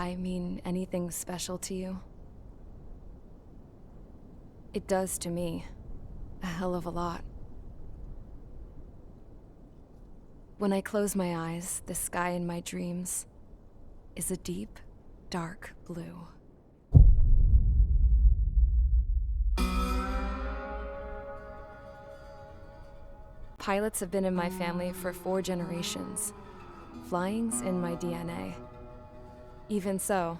sky mean anything special to you? It does to me. A hell of a lot. When I close my eyes, the sky in my dreams is a deep, dark blue. Pilots have been in my family for 4 generations. Flying's in my DNA. Even so,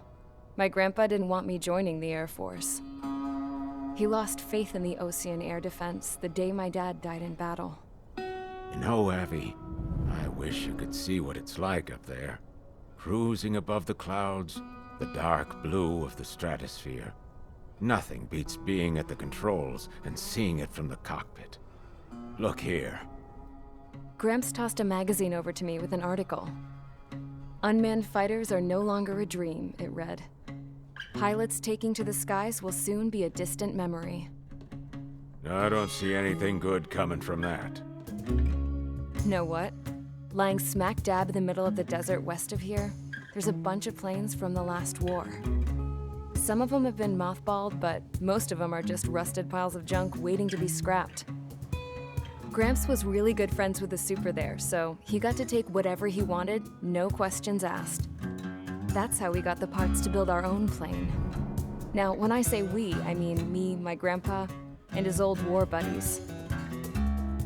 my grandpa didn't want me joining the Air Force. He lost faith in the Osean air defense the day my dad died in battle. You know, Abby, I wish you could see what it's like up there. Cruising above the clouds, the dark blue of the stratosphere. Nothing beats being at the controls and seeing it from the cockpit. Look here. Gramps tossed a magazine over to me with an article. Unmanned fighters are no longer a dream, it read. Pilots taking to the skies will soon be a distant memory. I don't see anything good coming from that. Know what? Lying smack dab in the middle of the desert west of here, there's a bunch of planes from the last war. Some of them have been mothballed, but most of them are just rusted piles of junk waiting to be scrapped. Gramps was really good friends with the super there, so he got to take whatever he wanted, no questions asked. That's how we got the parts to build our own plane. Now, when I say we, I mean me, my grandpa, and his old war buddies.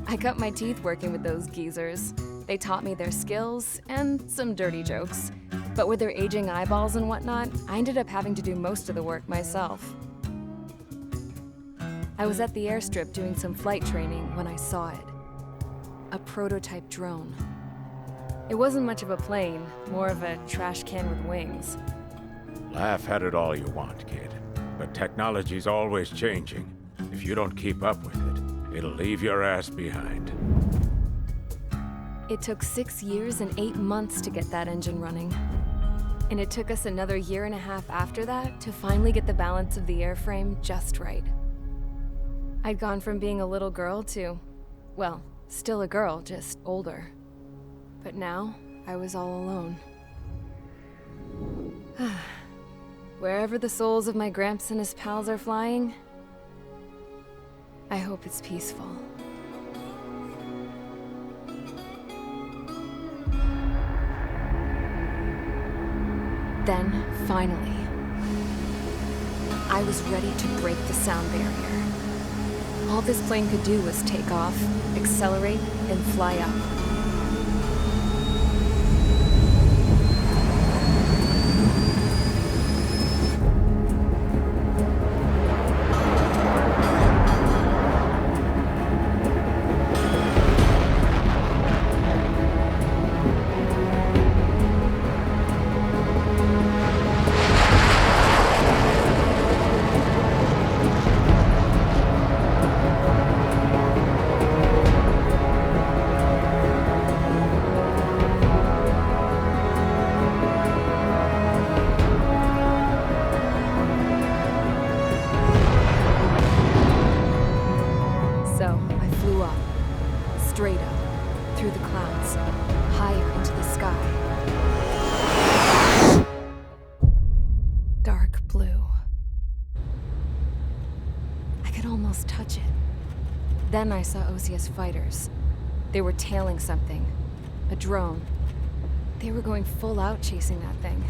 I cut my teeth working with those geezers. They taught me their skills and some dirty jokes. But with their aging eyeballs and whatnot, I ended up having to do most of the work myself. I was at the airstrip doing some flight training when I saw it. A prototype drone. It wasn't much of a plane, more of a trash can with wings. Laugh at it all you want, kid. But technology's always changing. If you don't keep up with it, it'll leave your ass behind. It took 6 years and 8 months to get that engine running. And it took us another 1.5 years after that to finally get the balance of the airframe just right. I'd gone from being a little girl to, well, still a girl, just older. But now, I was all alone. Wherever the souls of my Gramps and his pals are flying, I hope it's peaceful. Then, finally, I was ready to break the sound barrier. All this plane could do was take off, accelerate, and fly up. Straight up, through the clouds, higher into the sky. Dark blue. I could almost touch it. Then I saw Osia's fighters. They were tailing something. A drone. They were going full out chasing that thing.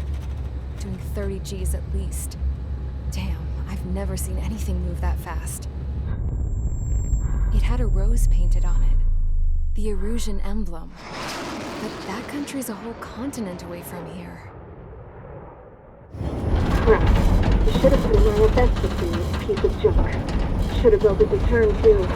Doing 30 Gs at least. Damn, I've never seen anything move that fast. It had a rose painted on it. The Erusian emblem. But that country's a whole continent away from here. Crap. You should have been wearing a vest with this piece of junk. Should have built a deterrent too.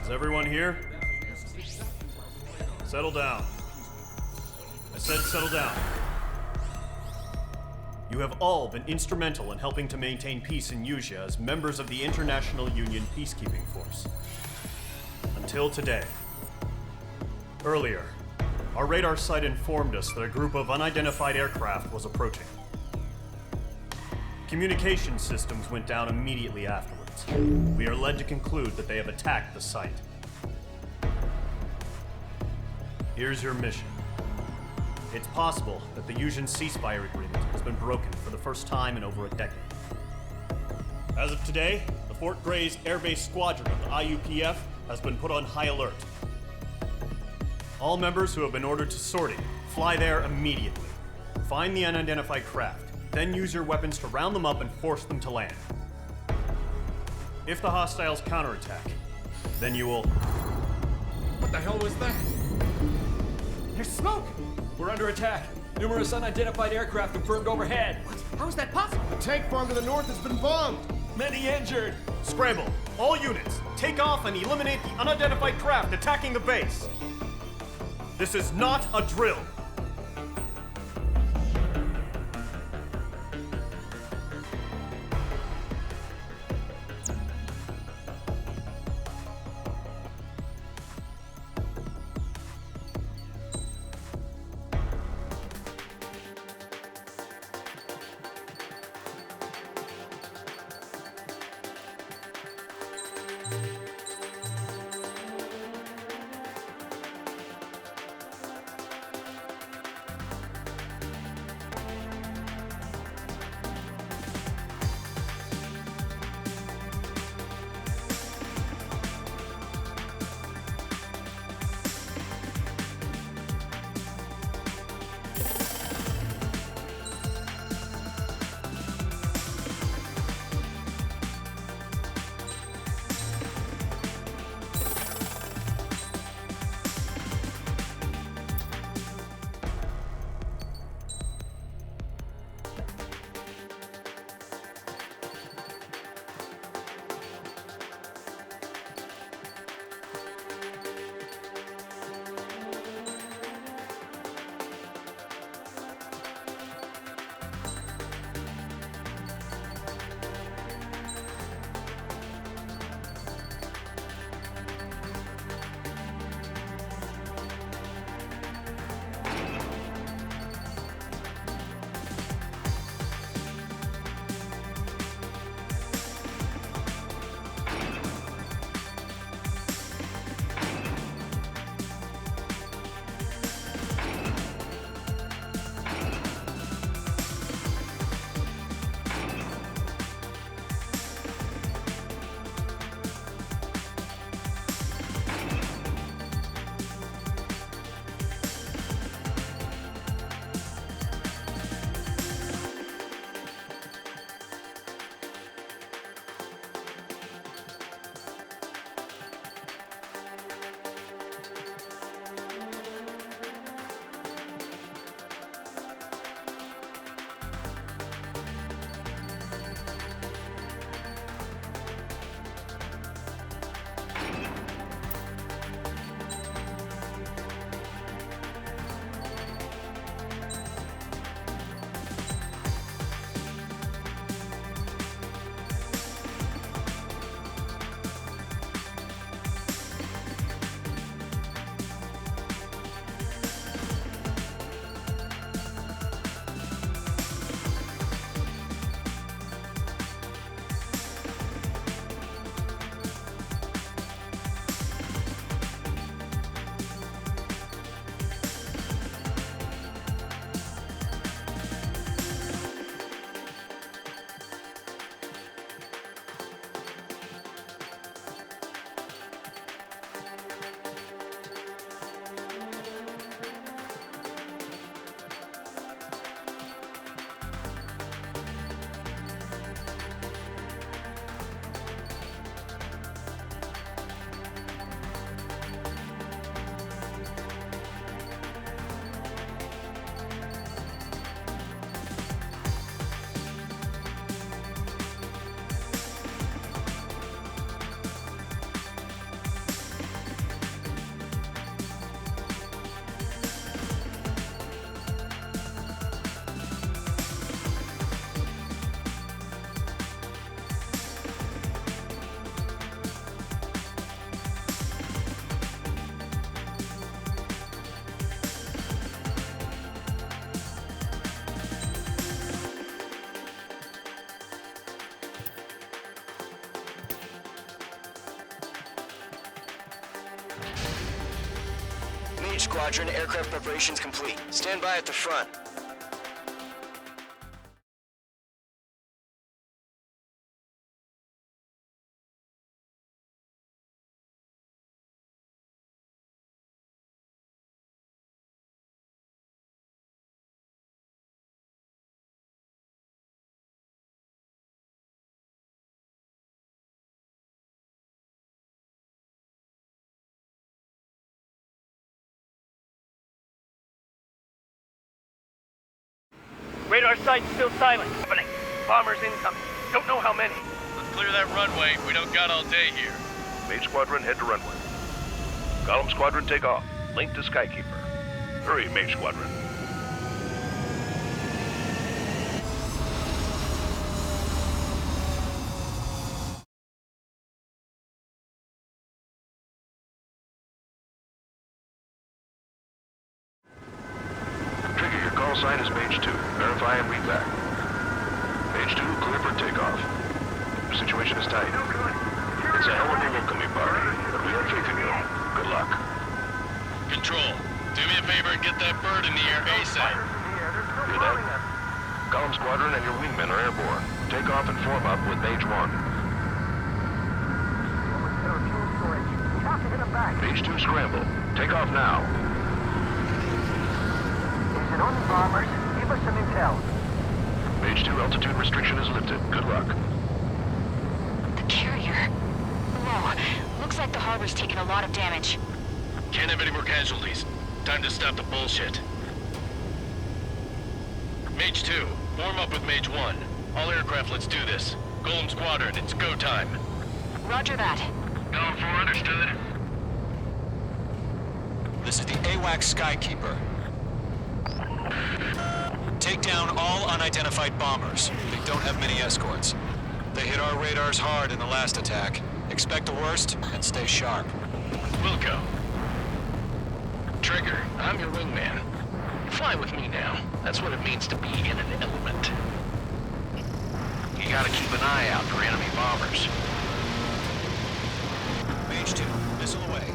Is everyone here? Settle down. I said settle down. You have all been instrumental in helping to maintain peace in Usea as members of the International Union Peacekeeping Force. Until today. Earlier, Our radar site informed us that a group of unidentified aircraft was approaching. Communication systems went down immediately afterwards. We are led to conclude that they have attacked the site. Here's your mission. It's possible that the Yuuzhan ceasefire agreement has been broken for the first time in over a decade. As of today, the Fort Grays Air Base Squadron of the IUPF has been put on high alert. All members who have been ordered to sortie, fly there immediately. Find the unidentified craft, then use your weapons to round them up and force them to land. If the hostiles counterattack, then you will... What the hell was that? There's smoke! We're under attack. Numerous unidentified aircraft confirmed overhead. What? How is that possible? The tank farm to the north has been bombed. Many injured. Scramble! All units, take off and eliminate the unidentified craft attacking the base! This is not a drill! Mage Squadron, aircraft preparations complete. Stand by at the front. Radar site's still silent. Opening. Bombers incoming. Don't know how many. Let's clear that runway. We don't got all day here. Mage Squadron, head to runway. Column Squadron, take off. Link to Skykeeper. Hurry, Mage Squadron. Trigger, your call sign is Mage 2. Verify and read back. Mage 2, clear for takeoff. Your situation is tight. It's a hell of a welcoming party, but we have faith in you. Good luck. Control, do me a favor and get that bird in the air ASAP. Hear that? Column Squadron and your wingmen are airborne. Take off and form up with Mage 1. Mage 2, scramble. Take off now. Is it only bombers? Give us some intel. Mage 2, altitude restriction is lifted. Good luck. The carrier. Whoa. Looks like the harbor's taken a lot of damage. Can't have any more casualties. Time to stop the bullshit. Mage 2, form up with Mage 1. All aircraft, let's do this. Golem Squadron, it's go time. Roger that. Going for understood. This is the AWACS Skykeeper. Take down all unidentified bombers. They don't have many escorts. They hit our radars hard in the last attack. Expect the worst and stay sharp. Wilco. Trigger, I'm your wingman. Fly with me now. That's what it means to be in an element. You gotta keep an eye out for enemy bombers. Mage 2, missile away.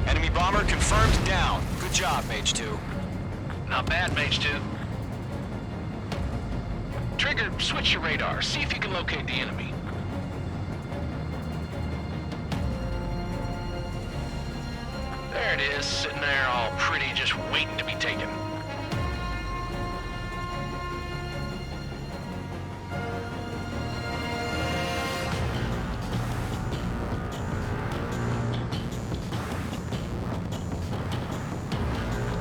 Enemy bomber confirmed down. Good job, Mage 2. Not bad, Mage 2. Trigger, switch your radar. See if you can locate the enemy. There it is, sitting there all pretty, just waiting to be taken.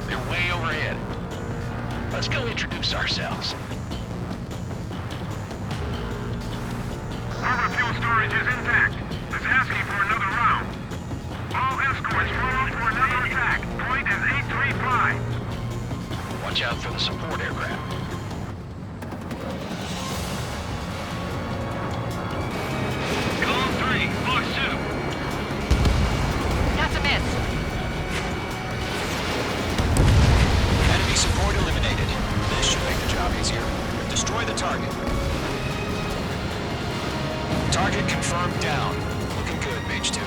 They're way overhead. Let's go introduce ourselves. Our fuel storage is intact. It's asking for another round. All escorts roll up for another attack. Point is 835. Watch out for the support aircraft. Column 3, Fox 2. That's a miss. Enemy support eliminated. This should make the job easier. Destroy the target. Target confirmed down. Looking good, Mage 2.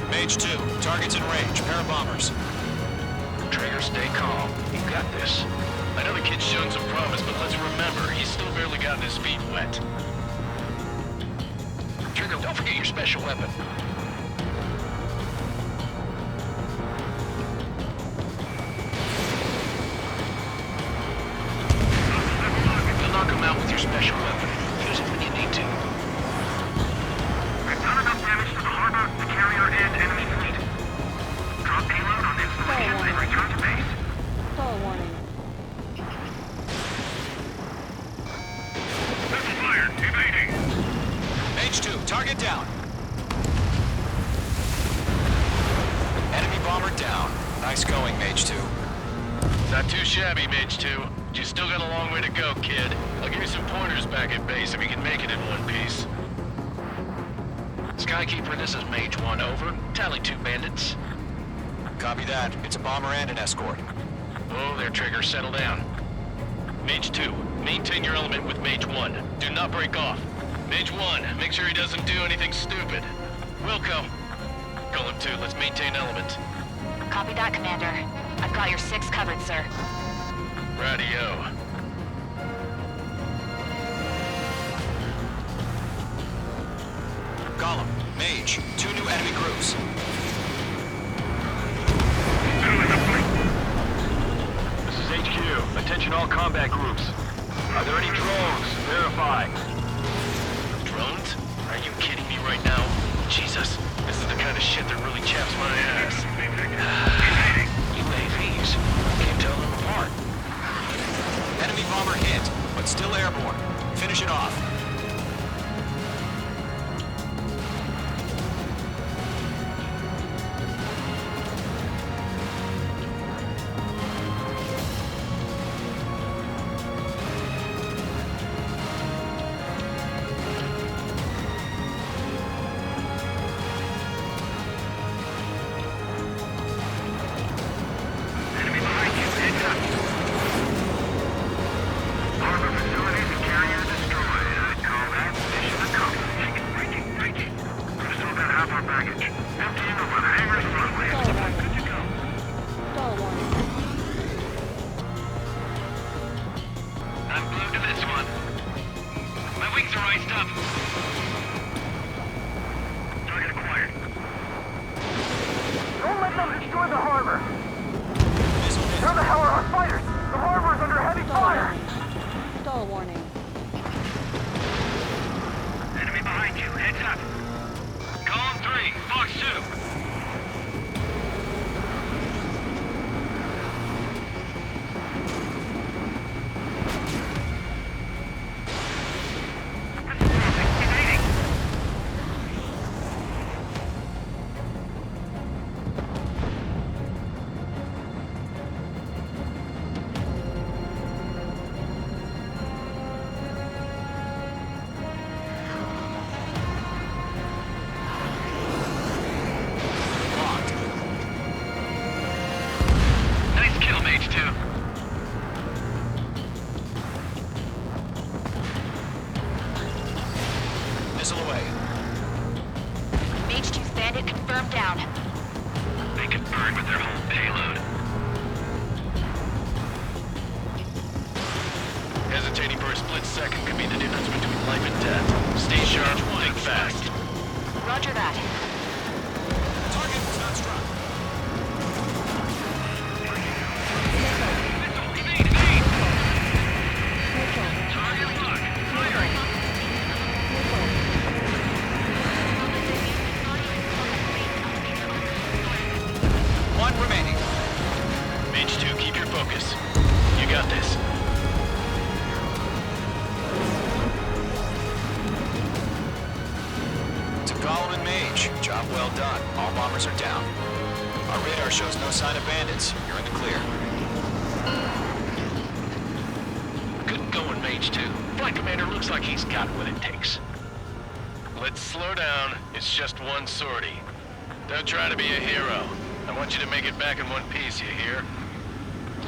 Mage 2, target's in range. Pair of bombers. Trigger, stay calm. You got this. I know the kid's shown some promise, but let's remember, he's still barely gotten his feet wet. Trigger, don't forget your special weapon. You'll knock him out with your special weapon. Use it when you need to. We've done enough damage to the harbor, the carrier, and enemy fleet. Drop payload on installations and return to base. Stall warning. Missile fired. Evading. Mage 2, target down. Enemy bomber down. Nice going, Mage 2. Not too shabby, Mage 2. But you still got a long way to go, kid. I'll give you some pointers back at base if you can make it in one piece. Skykeeper, this is Mage 1, over. Tally 2 bandits. Copy that. It's a bomber and an escort. Oh, there, Trigger, settle down. Mage 2, maintain your element with Mage 1. Do not break off. Mage 1, make sure he doesn't do anything stupid. Wilco. Golem 2, let's maintain element. Copy that, Commander. I've got your 6 covered, sir. Radio. Gollum, Mage, 2 new enemy groups. This is HQ. Attention all combat groups. Are there any drones? Verify. Drones? Are you kidding me right now? Jesus, this is the kind of shit that really chaps my ass. UAVs? Can't tell them apart. Enemy bomber hit, but still airborne. Finish it off. Sortie. Don't try to be a hero. I want you to make it back in one piece, you hear?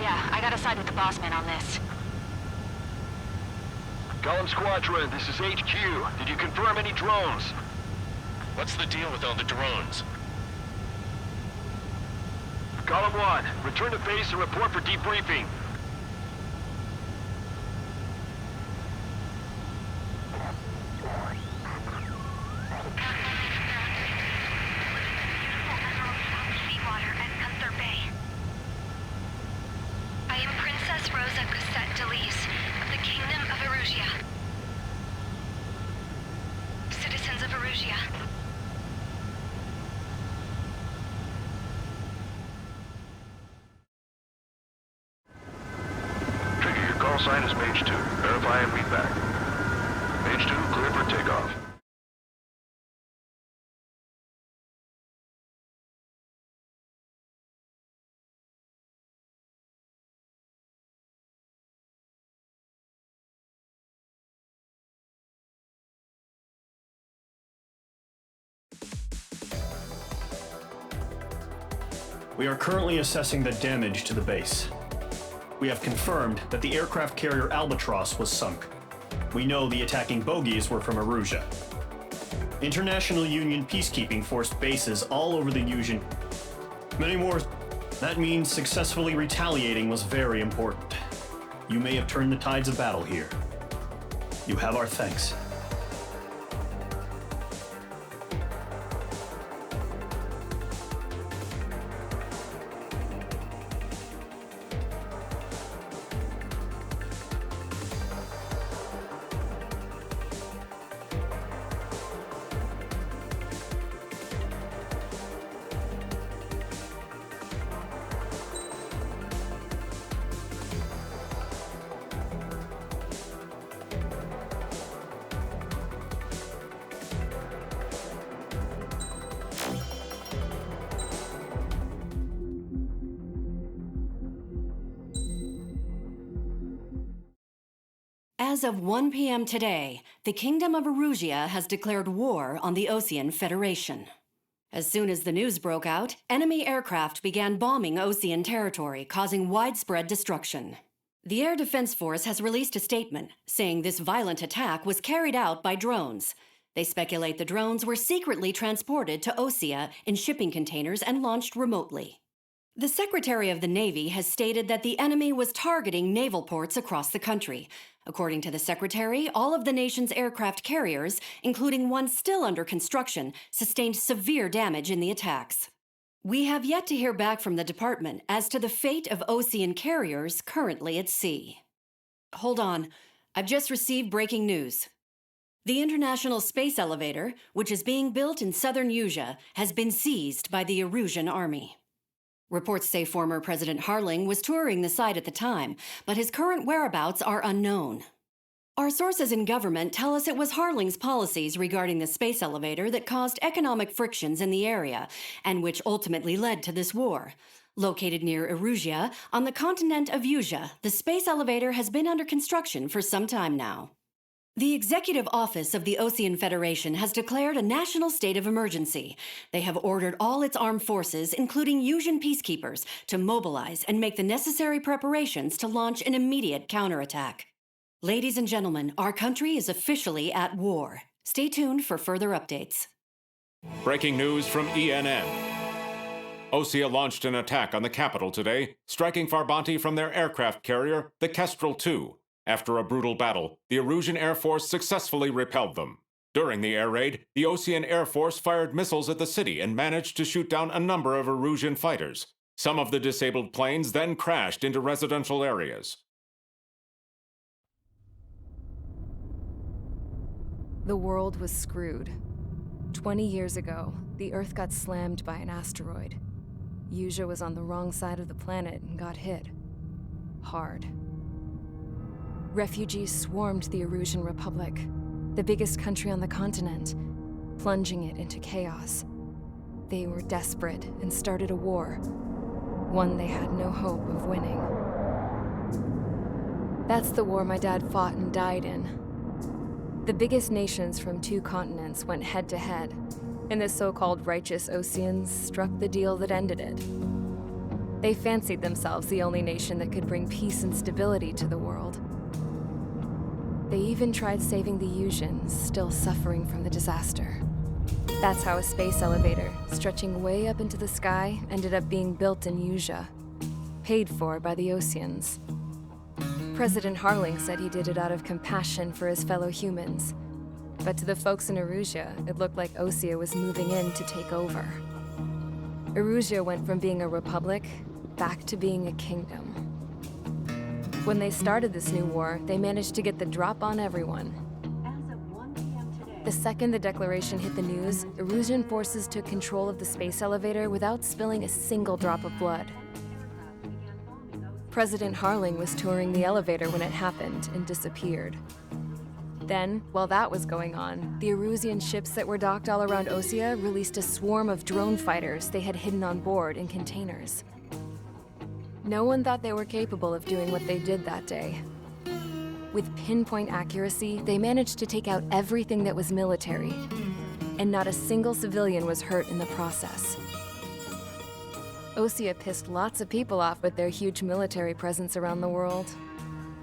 Yeah, I gotta side with the boss man on this. Gollum Squadron, this is HQ. Did you confirm any drones? What's the deal with all the drones? Gollum 1, return to base and report for debriefing. Sign is Mage 2. Verify and read back. Mage 2, clear for takeoff. We are currently assessing the damage to the base. We have confirmed that the aircraft carrier Albatross was sunk. We know the attacking bogies were from Erusia. International Union peacekeeping forced bases all over the Usian. Many more. That means successfully retaliating was very important. You may have turned the tides of battle here. You have our thanks. As of 1 p.m. today, the Kingdom of Erusia has declared war on the Osean Federation. As soon as the news broke out, enemy aircraft began bombing Osean territory, causing widespread destruction. The Air Defense Force has released a statement saying this violent attack was carried out by drones. They speculate the drones were secretly transported to Osea in shipping containers and launched remotely. The Secretary of the Navy has stated that the enemy was targeting naval ports across the country. According to the Secretary, all of the nation's aircraft carriers, including one still under construction, sustained severe damage in the attacks. We have yet to hear back from the department as to the fate of Osean carriers currently at sea. Hold on, I've just received breaking news. The International Space Elevator, which is being built in southern Usia, has been seized by the Erusian army. Reports say former President Harling was touring the site at the time, but his current whereabouts are unknown. Our sources in government tell us it was Harling's policies regarding the space elevator that caused economic frictions in the area, and which ultimately led to this war. Located near Erusia, on the continent of Usia, the space elevator has been under construction for some time now. The Executive Office of the Osean Federation has declared a national state of emergency. They have ordered all its armed forces, including Usian peacekeepers, to mobilize and make the necessary preparations to launch an immediate counterattack. Ladies and gentlemen, our country is officially at war. Stay tuned for further updates. Breaking news from ENN. Osea launched an attack on the capital today, striking Farbanti from their aircraft carrier, the Kestrel II. After a brutal battle, the Erusian Air Force successfully repelled them. During the air raid, the Osean Air Force fired missiles at the city and managed to shoot down a number of Erusian fighters. Some of the disabled planes then crashed into residential areas. The world was screwed. 20 years ago, the Earth got slammed by an asteroid. Usia was on the wrong side of the planet and got hit. Hard. Refugees swarmed the Erusian Republic, the biggest country on the continent, plunging it into chaos. They were desperate and started a war, one they had no hope of winning. That's the war my dad fought and died in. The biggest nations from 2 continents went head-to-head, and the so-called righteous Oseans struck the deal that ended it. They fancied themselves the only nation that could bring peace and stability to the world. They even tried saving the Usians, still suffering from the disaster. That's how a space elevator, stretching way up into the sky, ended up being built in Usia, paid for by the Oseans. President Harling said he did it out of compassion for his fellow humans. But to the folks in Erusia, it looked like Osea was moving in to take over. Erusia went from being a republic back to being a kingdom. When they started this new war, they managed to get the drop on everyone. The second the declaration hit the news, Erusian forces took control of the space elevator without spilling a single drop of blood. President Harling was touring the elevator when it happened and disappeared. Then, while that was going on, the Erusian ships that were docked all around Osea released a swarm of drone fighters they had hidden on board in containers. No one thought they were capable of doing what they did that day. With pinpoint accuracy, they managed to take out everything that was military, and not a single civilian was hurt in the process. Osea pissed lots of people off with their huge military presence around the world.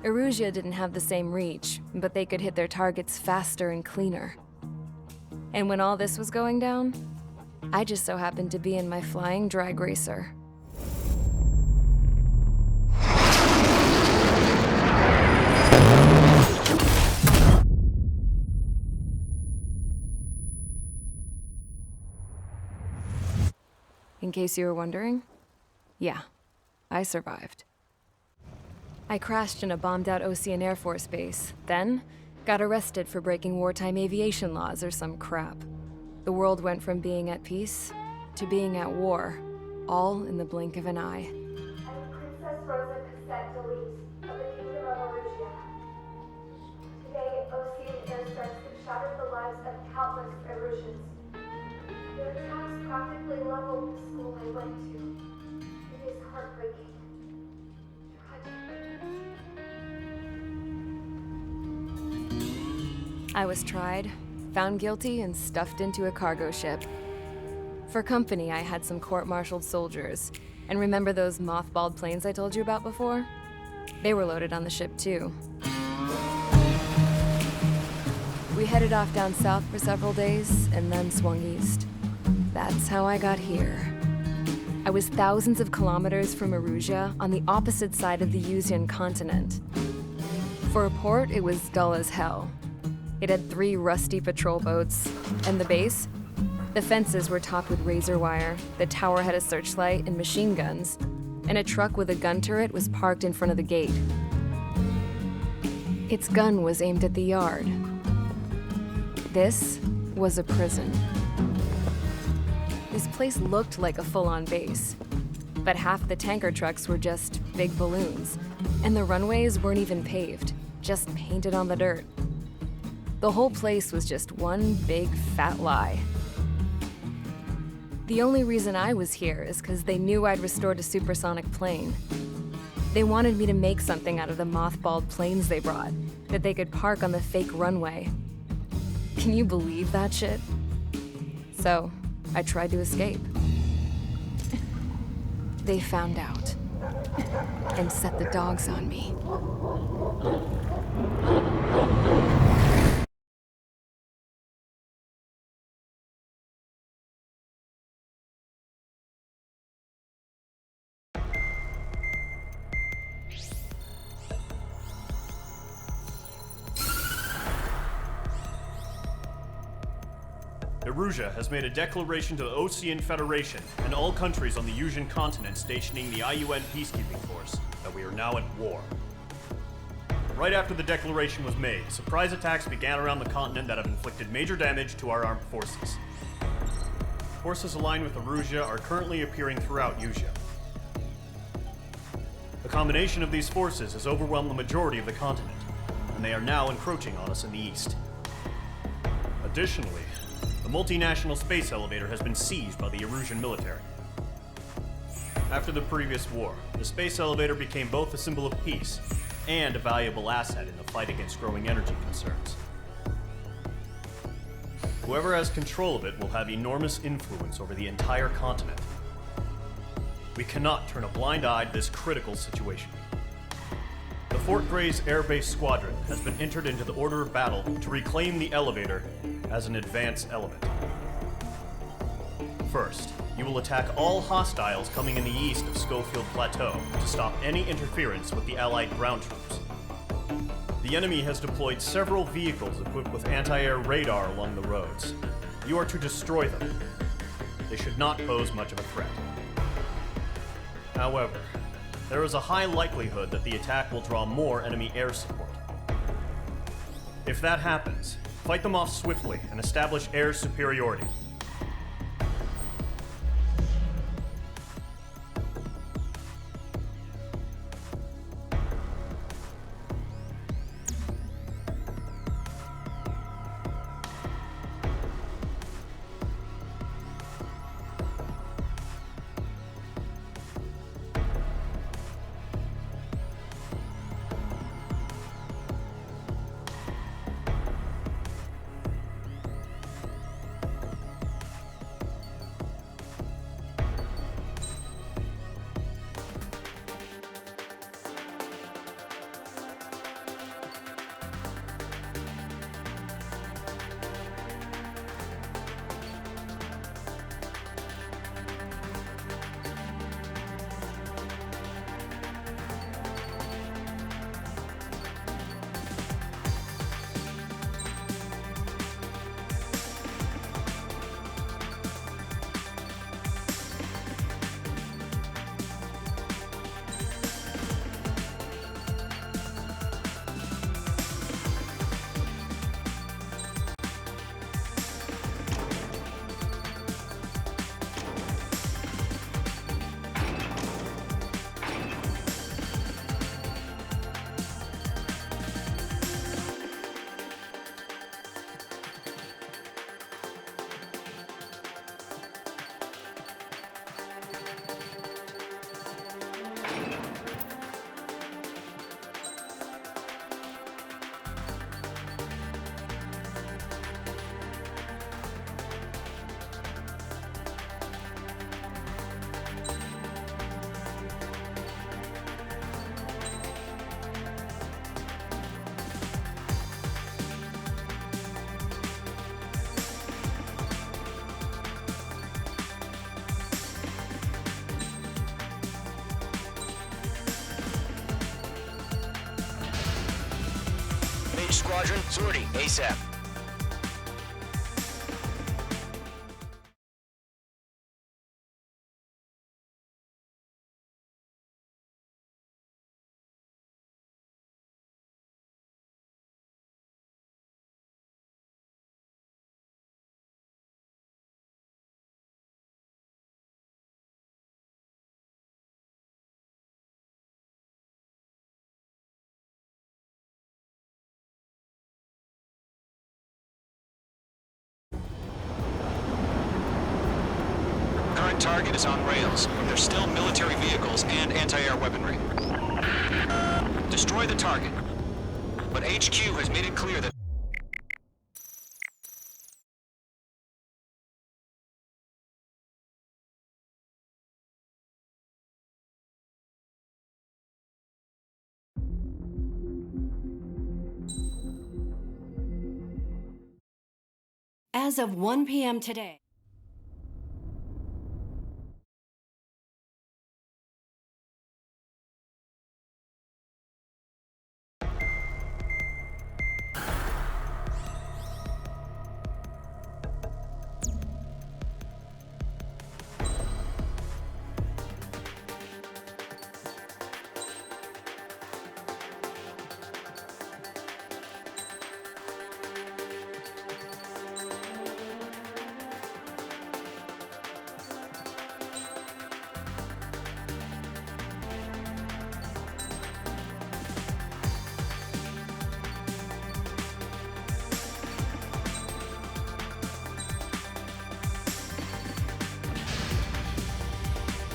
Erusia didn't have the same reach, but they could hit their targets faster and cleaner. And when all this was going down, I just so happened to be in my flying drag racer. In case you were wondering, yeah, I survived. I crashed in a bombed-out Osean Air Force base, then got arrested for breaking wartime aviation laws or some crap. The world went from being at peace to being at war, all in the blink of an eye. I'm Princess Rosa Cassette Delete of the Kingdom of Erusia. Today, Osean airstrikes have shattered the lives of countless Erusians. The attacks practically leveled the school I went to. It is heartbreaking. I was tried, found guilty, and stuffed into a cargo ship. For company, I had some court-martialed soldiers. And remember those mothballed planes I told you about before? They were loaded on the ship too. We headed off down south for several days, and then swung east. That's how I got here. I was thousands of kilometers from Erusia, on the opposite side of the Usian continent. For a port, it was dull as hell. It had 3 rusty patrol boats, and the base? The fences were topped with razor wire, the tower had a searchlight and machine guns, and a truck with a gun turret was parked in front of the gate. Its gun was aimed at the yard. This was a prison. This place looked like a full-on base, but half the tanker trucks were just big balloons, and the runways weren't even paved, just painted on the dirt. The whole place was just one big fat lie. The only reason I was here is because they knew I'd restored a supersonic plane. They wanted me to make something out of the mothballed planes they brought, that they could park on the fake runway. Can you believe that shit? So, I tried to escape. They found out, and set the dogs on me. Erusia has made a declaration to the Osean Federation and all countries on the Usian continent stationing the IUN peacekeeping force that we are now at war. Right after the declaration was made, surprise attacks began around the continent that have inflicted major damage to our armed forces. Forces aligned with Erusia are currently appearing throughout Usia. The combination of these forces has overwhelmed the majority of the continent, and they are now encroaching on us in the east. Additionally, the multinational space elevator has been seized by the Erusian military. After the previous war, the space elevator became both a symbol of peace and a valuable asset in the fight against growing energy concerns. Whoever has control of it will have enormous influence over the entire continent. We cannot turn a blind eye to this critical situation. The Fort Grays Air Base Squadron has been entered into the order of battle to reclaim the elevator as an advance element. First, you will attack all hostiles coming in the east of Schofield Plateau to stop any interference with the Allied ground troops. The enemy has deployed several vehicles equipped with anti-air radar along the roads. You are to destroy them. They should not pose much of a threat. However, there is a high likelihood that the attack will draw more enemy air support. If that happens, fight them off swiftly and establish air superiority. Mage Squadron, sortie, ASAP. Current target is on rails, but there's still military vehicles and anti-air weaponry. Destroy the target. But HQ has made it clear that As of 1 p.m. today.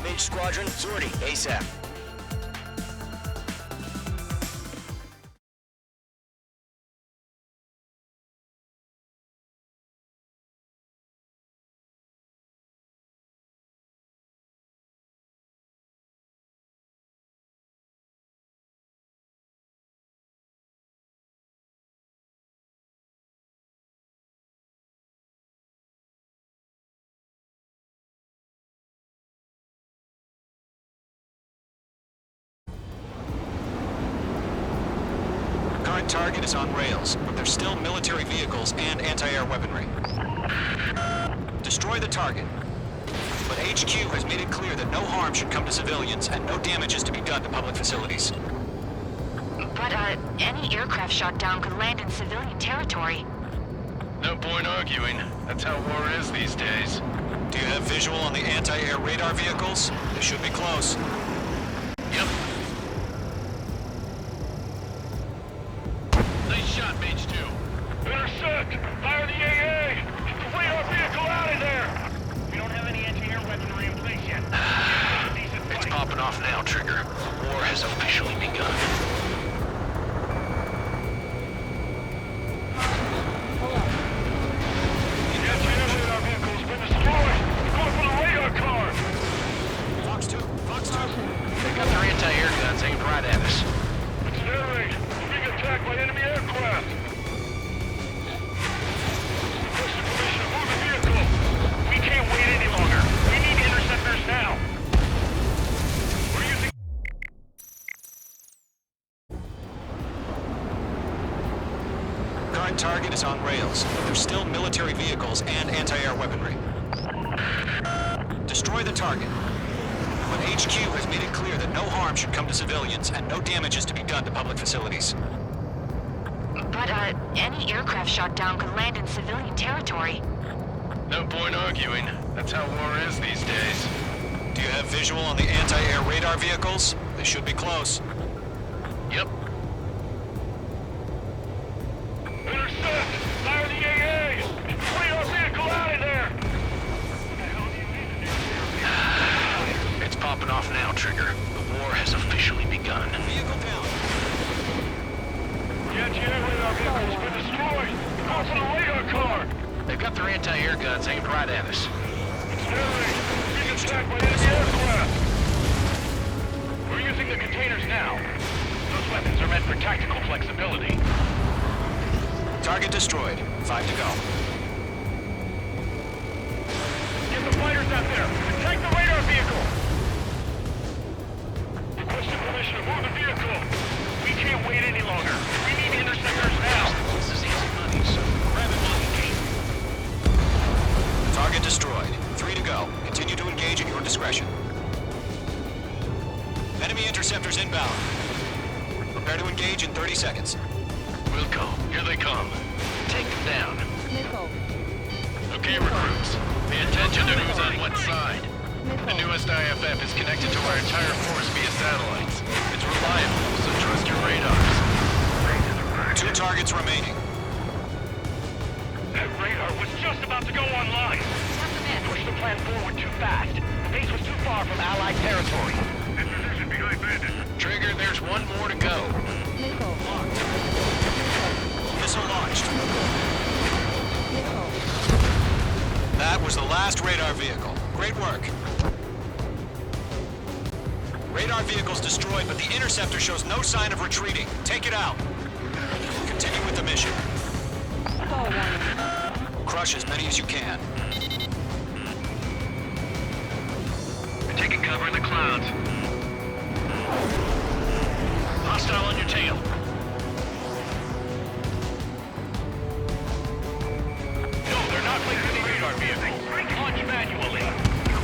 Mage Squadron, sortie, ASAP. current target is on rails, but there's still military vehicles and anti-air weaponry. Destroy the target. But HQ has made it clear that no harm should come to civilians and no damage is to be done to public facilities. But, any aircraft shot down could land in civilian territory. No point arguing. That's how war is these days. Do you have visual on the anti-air radar vehicles? They should be close. Yep. Nice shot, Mage 2. Intersect! Fire the AA! Get the radar vehicle out of there! We don't have any anti-air weaponry in place yet. It's popping off now, Trigger. War has officially begun. They got their anti-air guns aimed right at us. It's an air raid. We're being attacked by enemy aircraft. Requesting permission to move the vehicle. We can't wait any longer. We need interceptors now. We're using... Current target is on rails, but there's still military vehicles and anti-air weaponry. Destroy the target. But HQ has made it clear that no harm should come to civilians and no damage is to be done to public facilities. But, any aircraft shot down could land in civilian territory. No point arguing. That's how war is these days. Do you have visual on the anti-air radar vehicles? They should be close. Yep. Intercept! Fire the AA! Get the radar vehicle out of there! It's popping off now, Trigger. The war has officially begun. Vehicle down. The anti-air radar vehicle's been destroyed! Go for the radar car! They've got their anti-air guns aimed right at us. It's an air raid! We're being attacked by enemy aircraft! We're using the containers now. Those weapons are meant for tactical flexibility. Target destroyed. 5 to go. Get the fighters out there! Attack the radar vehicle! Requesting permission to move the vehicle. We can't wait any longer. We need interceptors now. Enemy interceptors inbound. Prepare to engage in 30 seconds. Wilco, here they come. Take them down. Nickel. Okay, recruits. Pay attention to who's on what side. The newest IFF is connected to our entire force via satellites. It's reliable, so trust your radars. 2 targets remaining. That radar was just about to go online. Pushed the plan forward too fast. The base was too far from Allied territory. In position behind Bandit. Trigger, there's one more to go. Nickel. Missile launched. Nickel. That was the last radar vehicle. Great work. Radar vehicle's destroyed, but the interceptor shows no sign of retreating. Take it out. Continue with the mission. Fall warning. Crush as many as you can. We're taking cover in the clouds. Hostile on your tail. No, they're not placing the radar vehicle. Launch manually.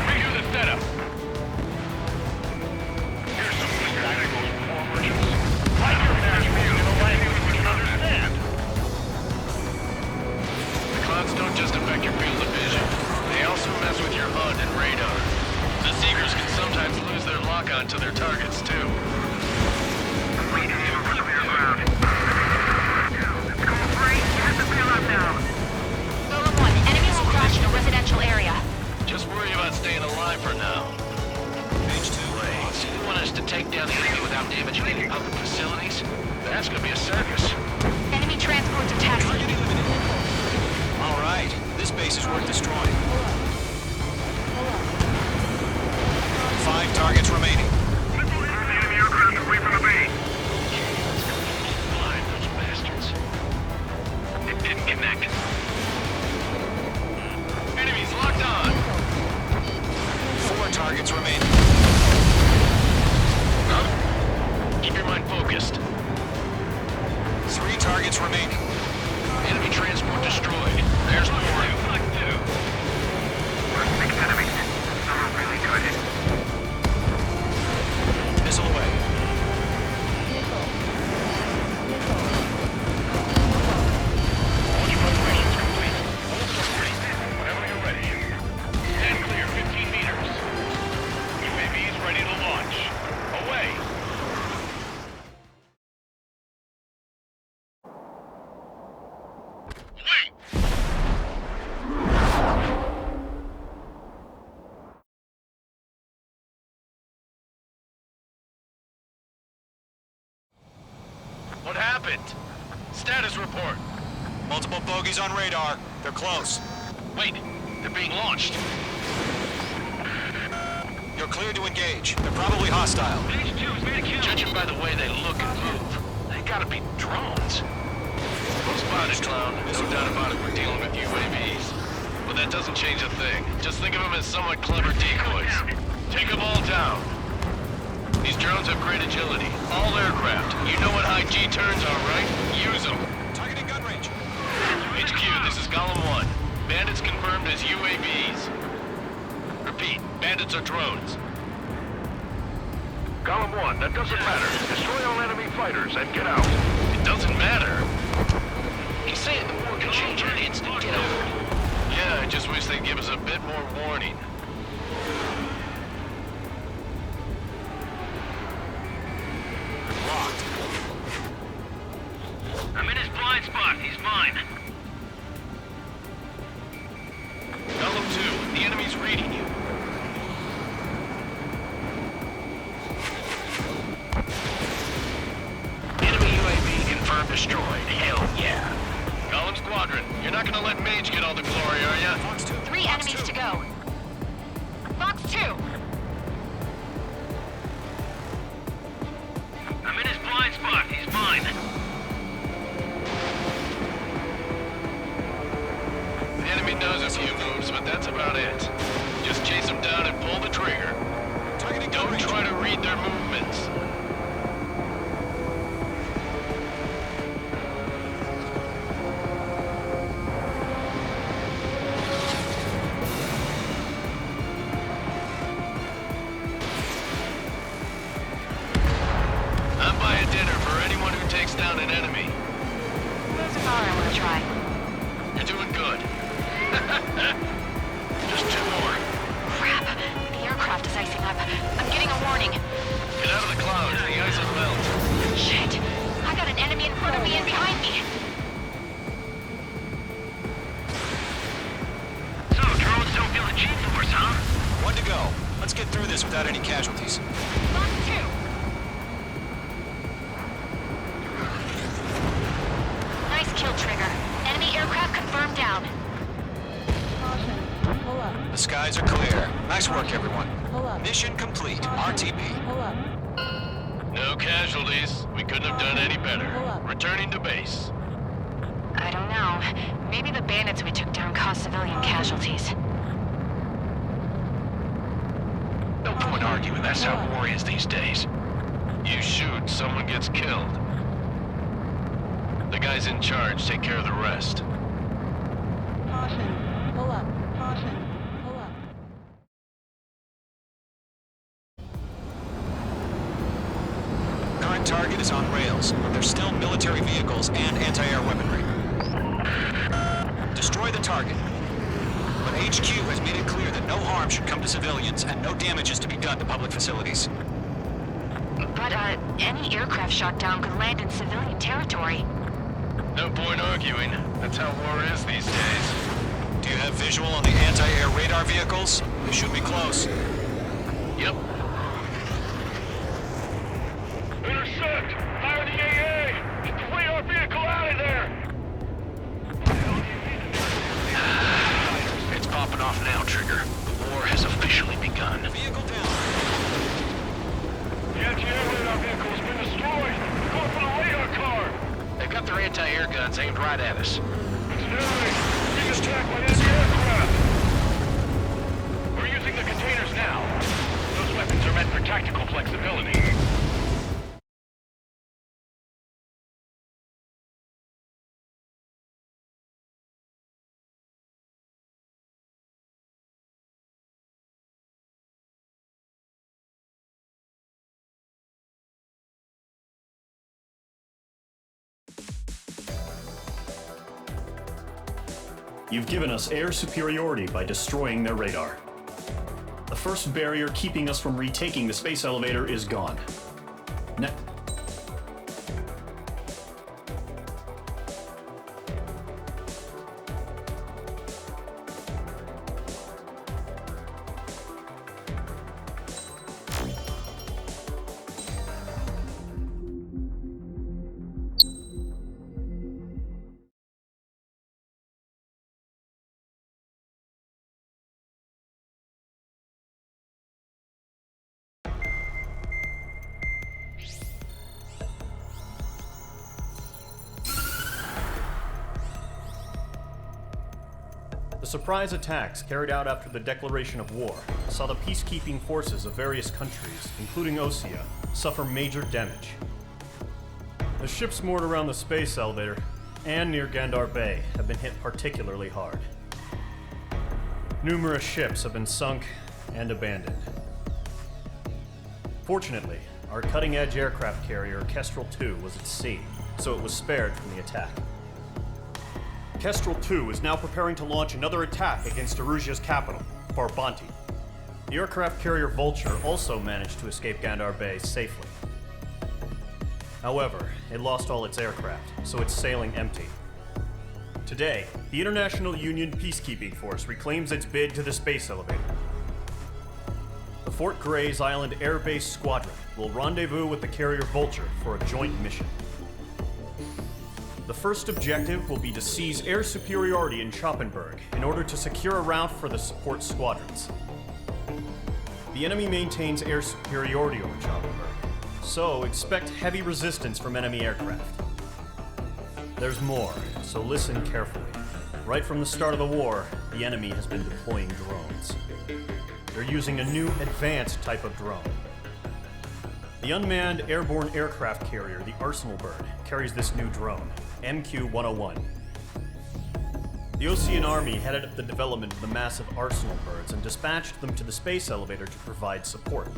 Redo the setup. Here's some tactical performers. Like your dash view in a language we can understand. The clouds don't just affect your field of vision. They also mess with your HUD and radar. The Seekers can sometimes lose their lock-on to their targets, too. Golem 1, enemy will crash in a residential area. Just worry about staying alive for now. Page 2. So you want us to take down the enemy without damaging any public facilities? That's gonna be a circus. Enemy transports are taxiing. All right. This base is worth destroying. 5 targets remaining. Enemy aircraft away from the base. Blind, those bastards. It didn't connect. Enemies locked on. 4 targets remaining. Keep your mind focused. 3 targets remaining. Enemy transport destroyed. There's more. Missile away. Nickel. Launch preparations complete. Hold steady. Whenever you're ready. Stand clear 15 meters. UAVs ready to launch. Away. What happened? Status report. Multiple bogies on radar. They're close. Wait, they're being launched. You're cleared to engage. They're probably hostile. Page 2 is made a kill. Judging by the way they look and move, they gotta be drones. Well spotted, clown. No doubt about it, we're dealing with UAVs. But that doesn't change a thing. Just think of them as somewhat clever decoys. Take them all down. These drones have great agility. All aircraft. You know what high G turns are, right? Use them. Targeting gun range. HQ, this is Golem 1. Bandits confirmed as UAVs. Repeat, bandits are drones. Golem 1, that doesn't matter. Destroy all enemy fighters and get out. It doesn't matter. He's saying the war can change in an instant. Get out. Yeah, I just wish they'd give us a bit more warning. Locked. I'm in his blind spot. He's mine. Golem 2, the enemy's reading you. Enemy UAV confirmed destroyed. Hell yeah. Golem Squadron, you're not gonna let Mage get all the glory, are ya? Fox 2. 3 Fox enemies 2. to go. Fox 2. I'm in his blind spot. He's mine. The enemy knows a few moves, but that's about it. Just chase them down and pull the trigger. Targeting gun Don't range. try to read their movements. takes down an enemy. There's a car I want to try. You're doing good. Just 2 more. Crap. The aircraft is icing up. I'm getting a warning. Get out of the clouds. The ice will melt. Shit. I got an enemy in front of me and behind me. So, drones don't feel the G-force, huh? 1 to go. Let's get through this without any casualties. Mark 2. Nice kill, Trigger. Enemy aircraft confirmed down. The skies are clear. Nice work, everyone. Mission complete. RTB. No casualties. We couldn't have done any better. Returning to base. I don't know. Maybe the bandits we took down caused civilian casualties. No point arguing. That's how war is these days. You shoot, someone gets killed. The guys in charge take care of the rest. Current target is on rails, but there's still military vehicles and anti-air weaponry. Destroy the target. But HQ has made it clear that no harm should come to civilians and no damage is to be done to public facilities. But, any aircraft shot down could land in civilian territory. No point arguing. That's how war is these days. Do you have visual on the anti-air radar vehicles? They should be close. Yep. Intercept! Fire the AA! Get the radar vehicle out of there! It's popping off now, Trigger. The war has officially begun. Vehicle down. The anti-air radar vehicle has been destroyed! Go for the radar car! They've got their anti-air guns aimed right at us. Incidentally, being attacked by enemy aircraft! We're using the containers now. Those weapons are meant for tactical flexibility. You've given us air superiority by destroying their radar. The first barrier keeping us from retaking the space elevator is gone. The surprise attacks carried out after the declaration of war saw the peacekeeping forces of various countries, including Osea, suffer major damage. The ships moored around the space elevator and near Gandar Bay have been hit particularly hard. Numerous ships have been sunk and abandoned. Fortunately, our cutting-edge aircraft carrier Kestrel II was at sea, so it was spared from the attack. Kestrel II is now preparing to launch another attack against Erusia's capital, Farbanti. The aircraft carrier Vulture also managed to escape Gandar Bay safely. However, it lost all its aircraft, so it's sailing empty. Today, the International Union Peacekeeping Force reclaims its bid to the space elevator. The Fort Grays Island Air Base Squadron will rendezvous with the carrier Vulture for a joint mission. The first objective will be to seize air superiority in Schoppenberg in order to secure a route for the support squadrons. The enemy maintains air superiority over Schoppenberg, so expect heavy resistance from enemy aircraft. There's more, so listen carefully. Right from the start of the war, the enemy has been deploying drones. They're using a new advanced type of drone. The unmanned airborne aircraft carrier, the Arsenal Bird, carries this new drone, MQ-101. The Osean Army headed up the development of the massive Arsenal Birds and dispatched them to the space elevator to provide support.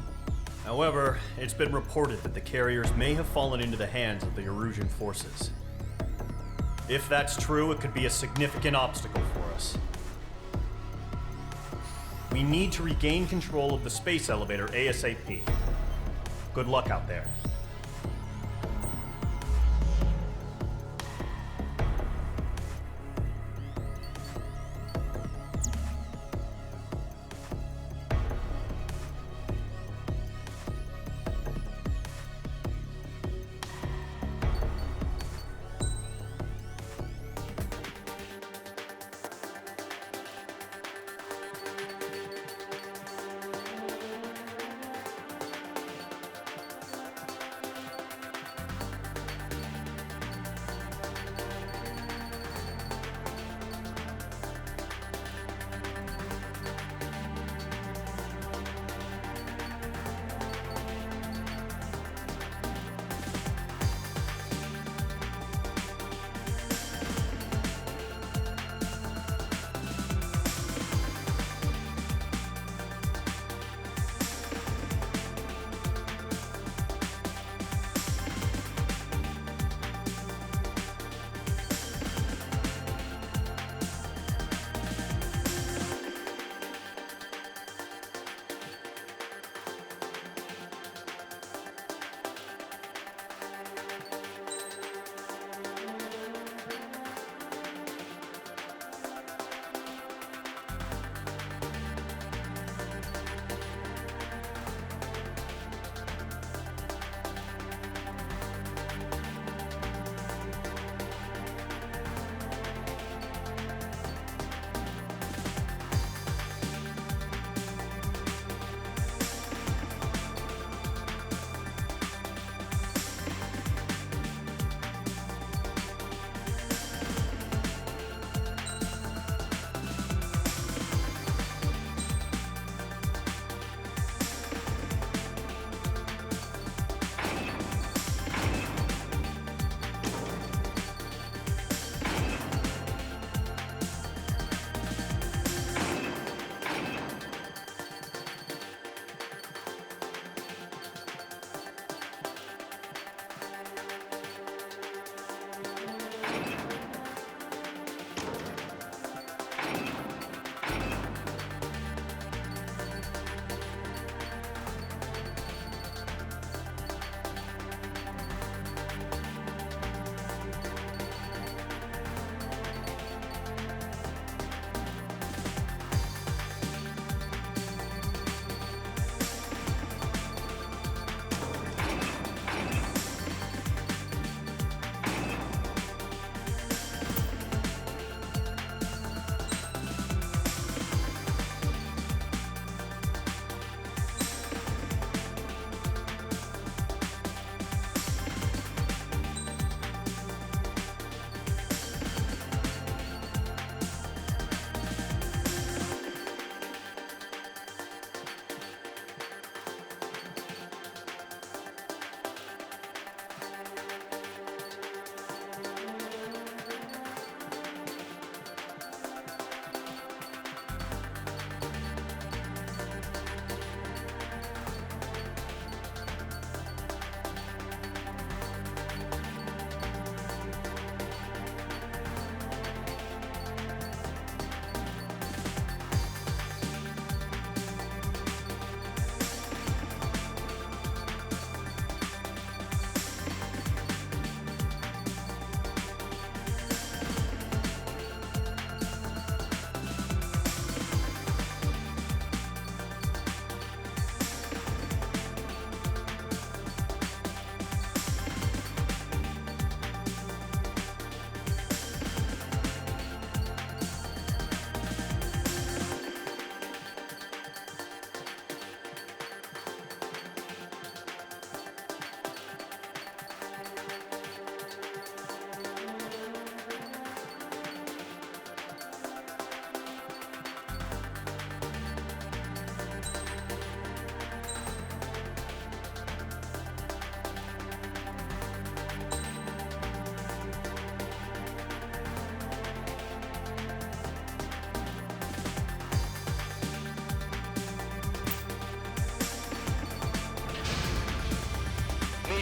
However, it's been reported that the carriers may have fallen into the hands of the Erusian forces. If that's true, it could be a significant obstacle for us. We need to regain control of the space elevator ASAP. Good luck out there.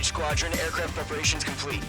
Mage Squadron, aircraft preparations complete.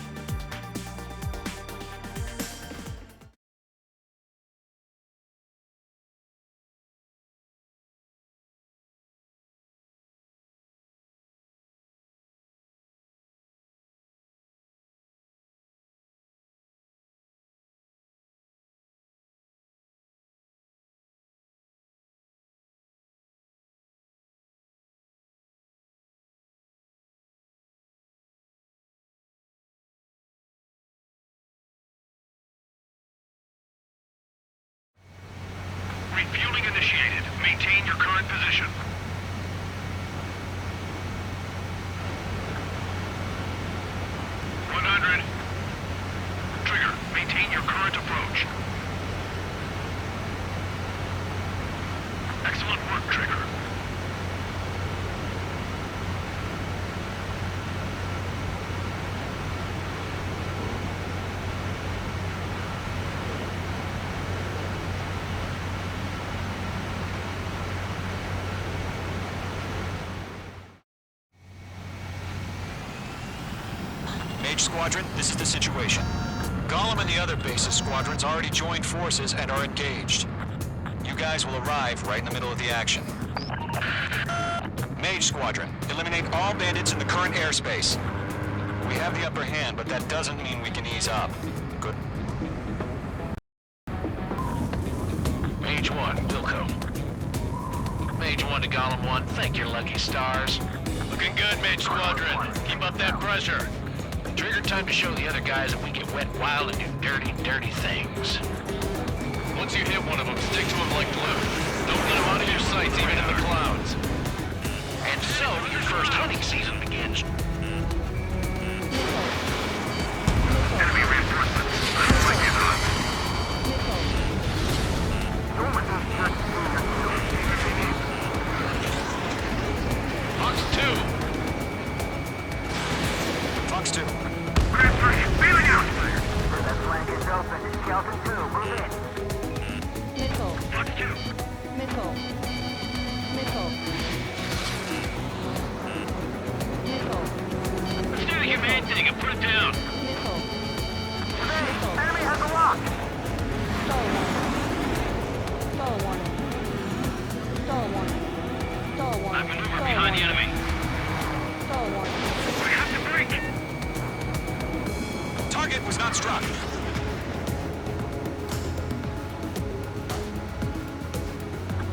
Refueling initiated. Maintain your current position. Trigger, maintain your current approach. Excellent work, Trigger. Mage Squadron, this is the situation. Gollum and the other base's squadrons already joined forces and are engaged. You guys will arrive right in the middle of the action. Mage Squadron, eliminate all bandits in the current airspace. We have the upper hand, but that doesn't mean we can ease up. Good. Mage 1, Wilco. Mage 1 to Gollum 1, thank your lucky stars. Looking good, Mage Squadron. Keep up that pressure. Trigger, time to show the other guys that we get wet wild and do dirty, dirty things. Once you hit one of them, stick to them like glue. Don't let them out of your sights, even in the clouds. And so, your first hunting season begins. Enemy reinforcements. Like it on. Fox 2. Fox 2. Feeling out! That flank is open. Skeleton 2, move in. Missile. Fox 2. Missile. Missile. Missile. Let's do the humane thing and put it down. Missile. Enemy has a lock. Stall warning. Stall warning. Stall warning. I maneuver behind the enemy. Stall warning. We have to break. Target was not struck.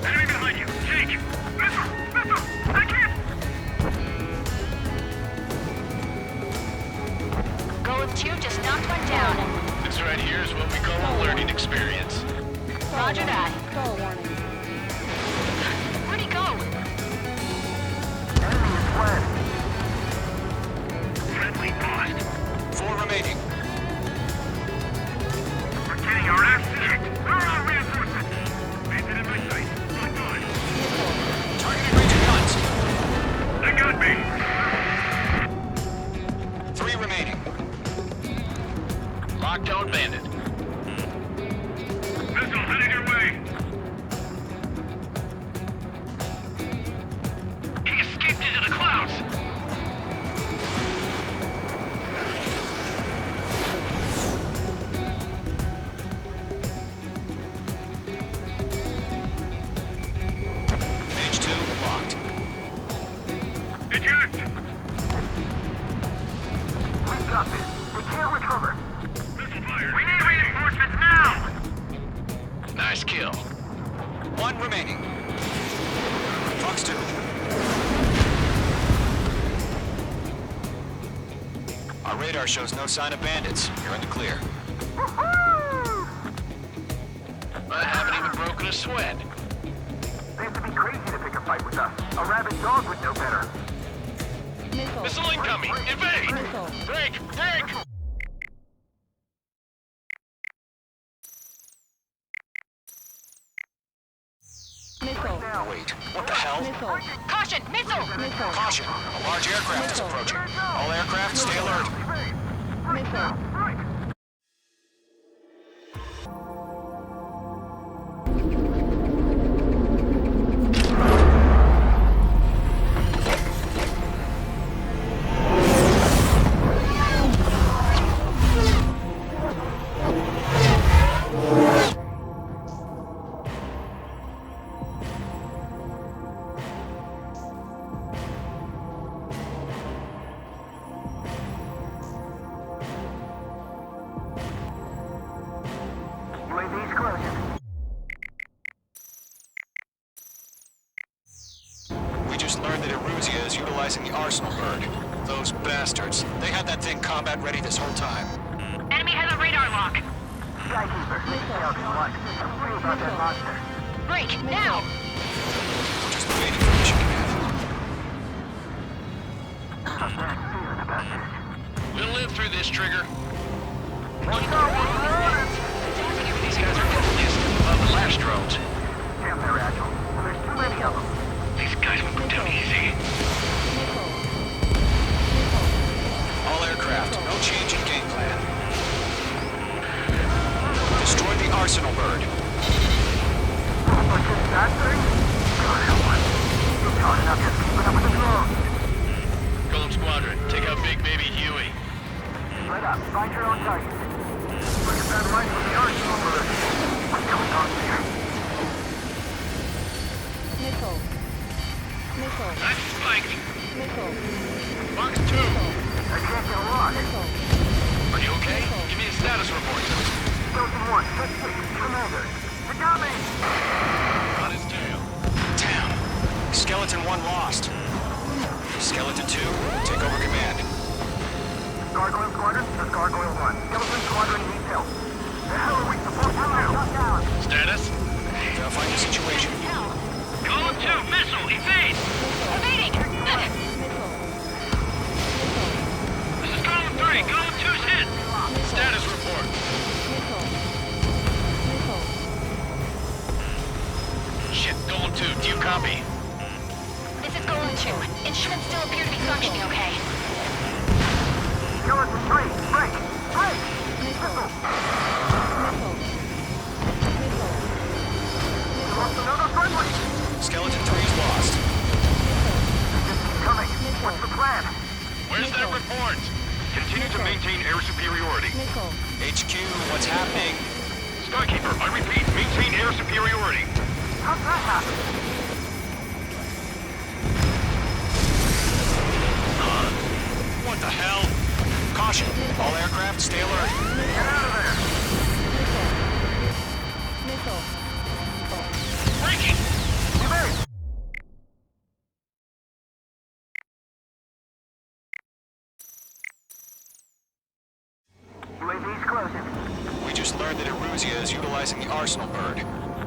Enemy behind you. Take. Missile. Missile. Take it. Golem 2 just knocked one down. This right here is what we call a learning experience. Roger that. Stall warning. Where'd he go? Enemy is fled. Friendly lost. 4 remaining. We're getting our ass kicked. Where are our reinforcements? Bandit in my sight. Good, good. Targeting Region guns. They got me. 3 remaining. Locked on bandit. Missile headed your way. He escaped into the clouds. Mage 2 locked. Eject. We've got this. They can't recover. Missile fired. We need reinforcements now. Nice kill. 1 remaining. Fox 2. Our radar shows no sign of bandits. You're in the clear. I haven't even broken a sweat. They have to be crazy to pick a fight with us. A rabid dog would know better. Missile. Missile incoming. Evade. Missile. Break. Break. Missile. Wait, what the hell? Missile. Caution! Missile! Missile. Caution! A large aircraft is approaching. All aircraft, stay alert. Missile. that Eruzia is utilizing the Arsenal bird. Those bastards. They had that thing combat ready this whole time. Enemy has a radar lock. Skykeeper, this is Falcon 1. I'm worried about that monster. Break, now! Just waiting for mission command. I'm bad feeling about this. We'll live through this, Trigger. Watch out, we're running! These guys are definitely a step above the last drones. Damn, they're agile. There's too many of them. These guys won't go down easy. All aircraft, no change in game plan. Destroy the Arsenal bird. What's this, that thing? God help us. You're not enough just keeping up with the drones. Golem Squadron, take out Big Baby Huey. Straight up, find your own target. Look at that light from the Arsenal bird. What's going on here? Missile. That's spiked. Missile. Box 2. I can't get a lock. Are you okay? Give me a status report. Skeleton 1, set 6, Commander. They got me! On his tail. Damn. Skeleton 1 lost. Skeleton 2, take over command. Gargoyle Squadron, this is Gargoyle 1. Skeleton Squadron needs help. The hell are we supposed to do? Shut down. Status? Verifying the situation. Golem 2, missile, evade! Evading! This is Golem 3, Golem 2's hit! Status report. Shit, Golem 2, do you copy? This is Golem 2. Instruments still appear to be functioning okay. Skeleton 3, break! Break! Missile! We lost another friendly! Skeleton 3's lost. Just keep coming. What's the plan? Where's that report? Continue to maintain air superiority. HQ, what's happening? Skykeeper, I repeat, maintain air superiority. How'd that happen? What the hell? Caution, all aircraft stay alert. Get out of there! Breaking! Evade! UAV's closing. We just learned that Eruzia is utilizing the Arsenal bird.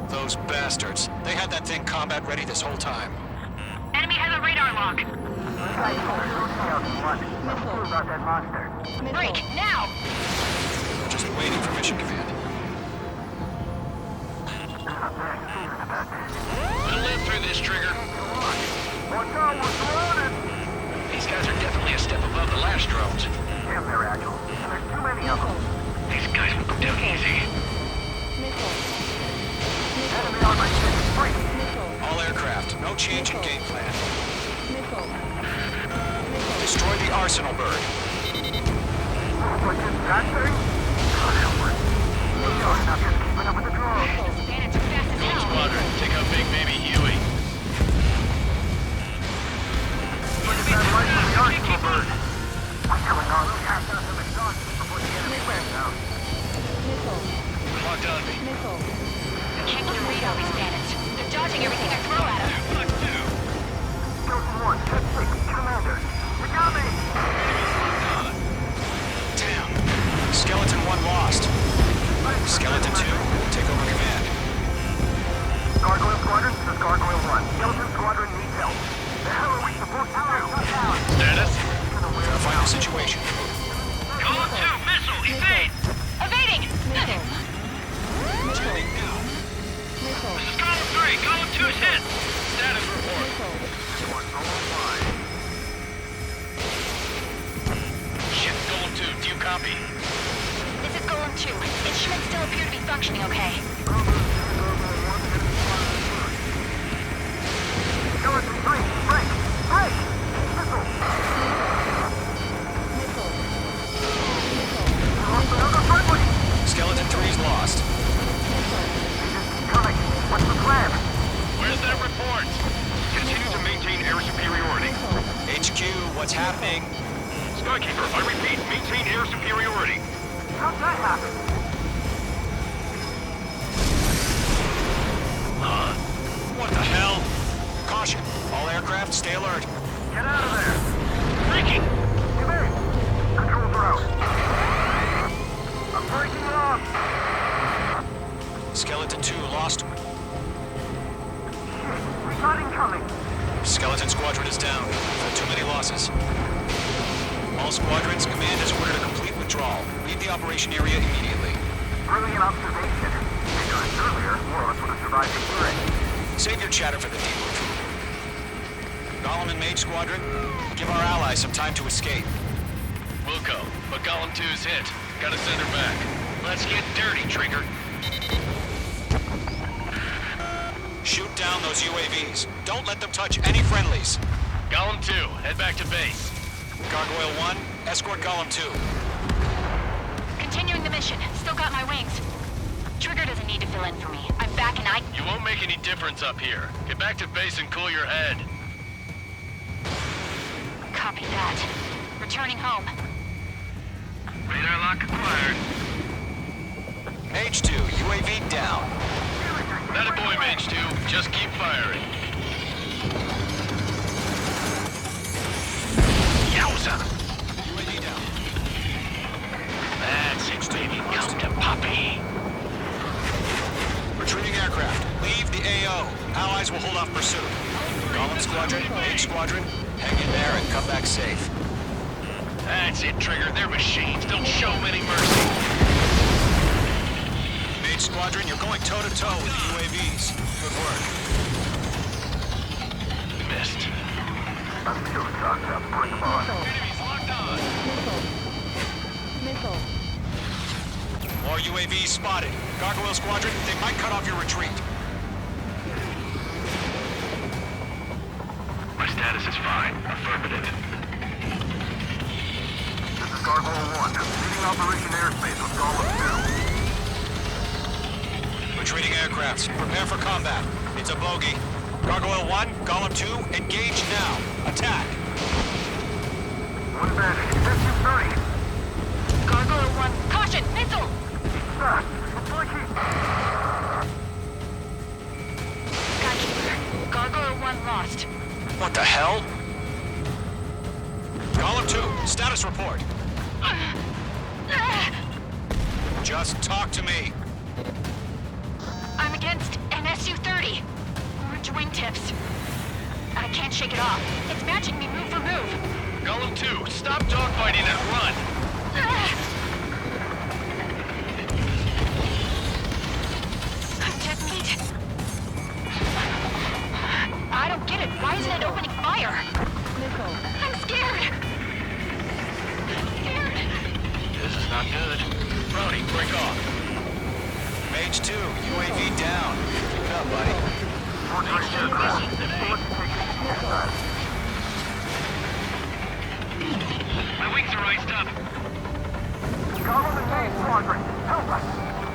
Those bastards. They had that thing combat ready this whole time. Enemy has a radar lock. Skykeeper, this is Falcon 1. I'm worried about that monster. Break, now! Just waiting for mission command. I'm bad feeling about this. We'll live through this, Trigger. Watch out, we're running! These guys are definitely a step above the last drones. Damn, they're agile. There's too many of them. These guys won't go down easy. Enemy on my ship. Break! All aircraft, no change in game plan. Destroy the Arsenal bird. What's this, that thing? God help us. We're not enough just keeping up with the drones. Bandits are fast as Golem hell. Squadron, take out Big Baby Huey. Look at that light from the Arsenal bird. What's going on? We have to have some exhaustion before the enemy fans out. Locked on me. Can't get a read on these bandits. They're dodging everything I throw at them. What do? Skeleton 1, set 6, Commander. We got me! Damn. Skeleton 1 lost. Skeleton 2, take over command. Gargoyle Squadron, this is Gargoyle 1. Skeleton Squadron needs help. The hell are we supposed to do? Shut down! Status? Verifying the situation. Golem 2, missile, evade! Evading! This is Golem 3, Golem 2's hit! Status report. Shit, Golem 2, do you copy? This is Golem 2. Instruments still appear to be functioning okay. Skeleton 3, break! Break! Missile! We lost another friendly! Skeleton 3's lost. Coming. What's the plan? Where's that report? Continue to maintain air superiority. HQ, what's happening? Skykeeper, I repeat, maintain air superiority. How'd that happen? What the hell? Caution. All aircraft, stay alert. Get out of there! Breaking! Give in! Controls are out. I'm breaking off! Skeleton 2 lost. Shit, we got incoming! Skeleton Squadron is down. Too many losses. All squadrons, command has ordered a complete withdrawal. Leave the operation area immediately. Brilliant observation. Ignorance earlier, more of us would have survived the clearing. Save your chatter for the debrief. Golem and Mage Squadron, give our allies some time to escape. Wilco, but Golem 2's hit. Gotta send her back. Let's get dirty, Trigger. Shoot down those UAVs. Don't let them touch any friendlies. Golem 2, head back to base. Gargoyle 1, escort Golem 2. Continuing the mission. Still got my wings. Trigger doesn't need to fill in for me. I'm back and You won't make any difference up here. Get back to base and cool your head. Copy that. Returning home. Radar lock acquired. Mage 2, UAV down. Not a boy, Mage 2. Just keep firing. Yowza! UAV down. That's it, baby. Come to Poppy. Retreating aircraft. Leave the AO. Allies will hold off pursuit. Golem Squadron, Mage Squadron, hang in there and come back safe. That's it, Trigger. They're machines. Don't show them any mercy. Mage Squadron, you're going toe-to-toe with the UAVs. Good work. Missed. I'm still stocked up. Bring them on. Enemies locked on. Missile. More UAVs spotted. Gargoyle Squadron, they might cut off your retreat. My status is fine. Affirmative. This is Gargoyle 1. Leading Operation Airspace with Golem 2. Retreating aircrafts, prepare for combat. It's a bogey. Gargoyle 1, Golem 2, engage now. Attack. One bandit. Hit 230. Gargoyle 1. Caution! Missile! It's like he... Skykeeper. Gargoyle 1 lost. What the hell? Golem 2, status report. Just talk to me. I'm against an Su-30. Orange wingtips. I can't shake it off. It's matching me move for move. Golem 2, stop dogfighting and run. Dead meat. I don't get it. Why isn't it opening fire? Missile. I'm scared. This is not good. Brody, break off. Mage 2, UAV down. Keep it up, buddy. My wings are iced up. Golem and Mage Squadron, help us!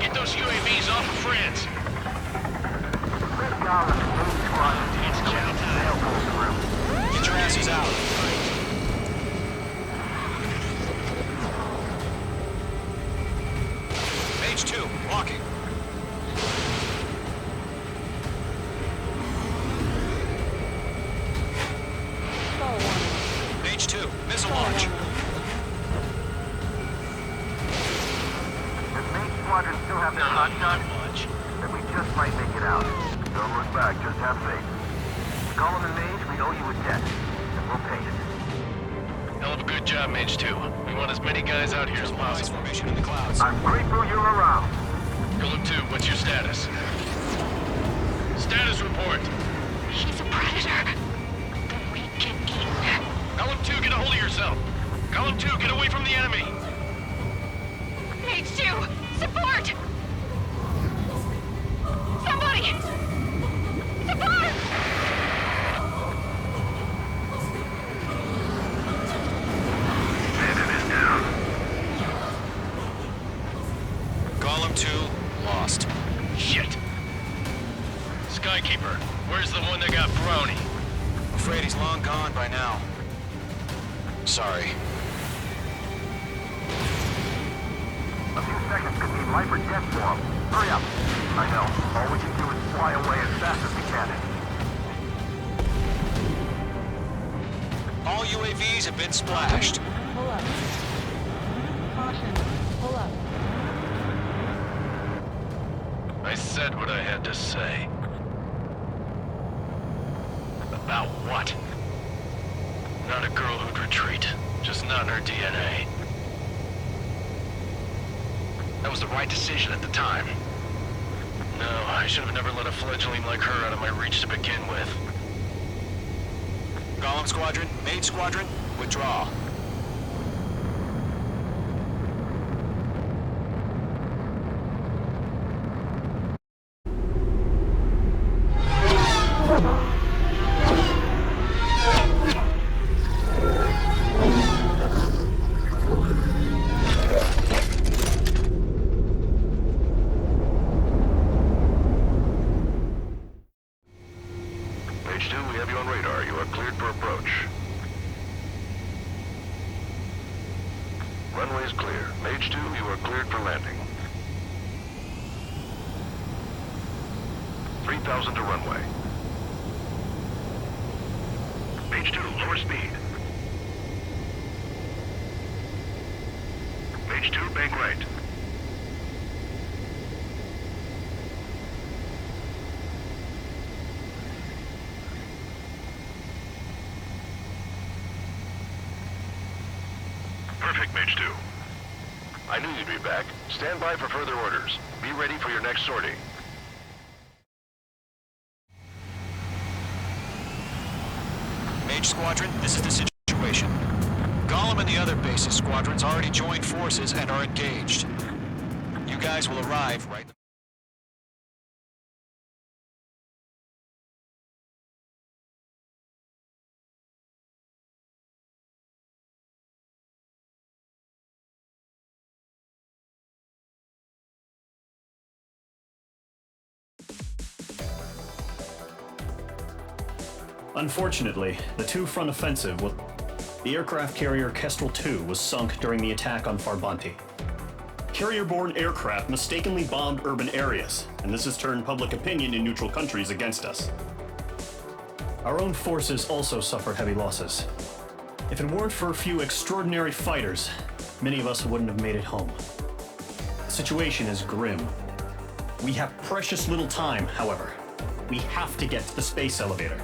Get those UAVs off of France. Golem and Mage Squadron. It's chow time. Get your asses out. Mage 2, walking. Mage 2, missile launch. The Mage Squadron still have their hot Not much. then we just might make it out. Don't look back, just have faith. Golem and Mage, we owe you a debt, and we'll pay it. Hell of a good job, Mage 2. We want as many guys out here as Supplies possible. formation in the clouds. I'm grateful you're around. Golem 2, what's your status? Status report. He's a predator. The weak get eaten. Golem 2, get a hold of yourself. Golem 2, get away from the enemy. Mage 2, support! Somebody! Support! Bandit is down. Golem 2, lost. Shit. Skykeeper, where's the one that got Brownie? Afraid he's long gone by now. Sorry. A few seconds could mean life or death for him. Hurry up. I know. All we can do is fly away as fast as we can. All UAVs have been splashed. Pull up. Caution. Pull up. I said what I had to say. About what? Not a girl who'd retreat. Just not in her DNA. That was the right decision at the time. No, I should have never let a fledgling like her out of my reach to begin with. Golem Squadron, Mage Squadron, withdraw. Mage 2, we have you on radar. You are cleared for approach. Runway is clear. Mage 2, you are cleared for landing. 3,000 to runway. Mage 2, lower speed. Mage 2, bank right. Perfect, Mage 2. I knew you'd be back. Stand by for further orders. Be ready for your next sortie. Mage Squadron, this is the situation. Golem and the other bases squadrons already joined forces and are engaged. You guys will arrive right... Unfortunately, the two-front offensive with the aircraft carrier Kestrel II was sunk during the attack on Farbanti. Carrier-borne aircraft mistakenly bombed urban areas, and this has turned public opinion in neutral countries against us. Our own forces also suffered heavy losses. If it weren't for a few extraordinary fighters, many of us wouldn't have made it home. The situation is grim. We have precious little time, however. We have to get to the space elevator.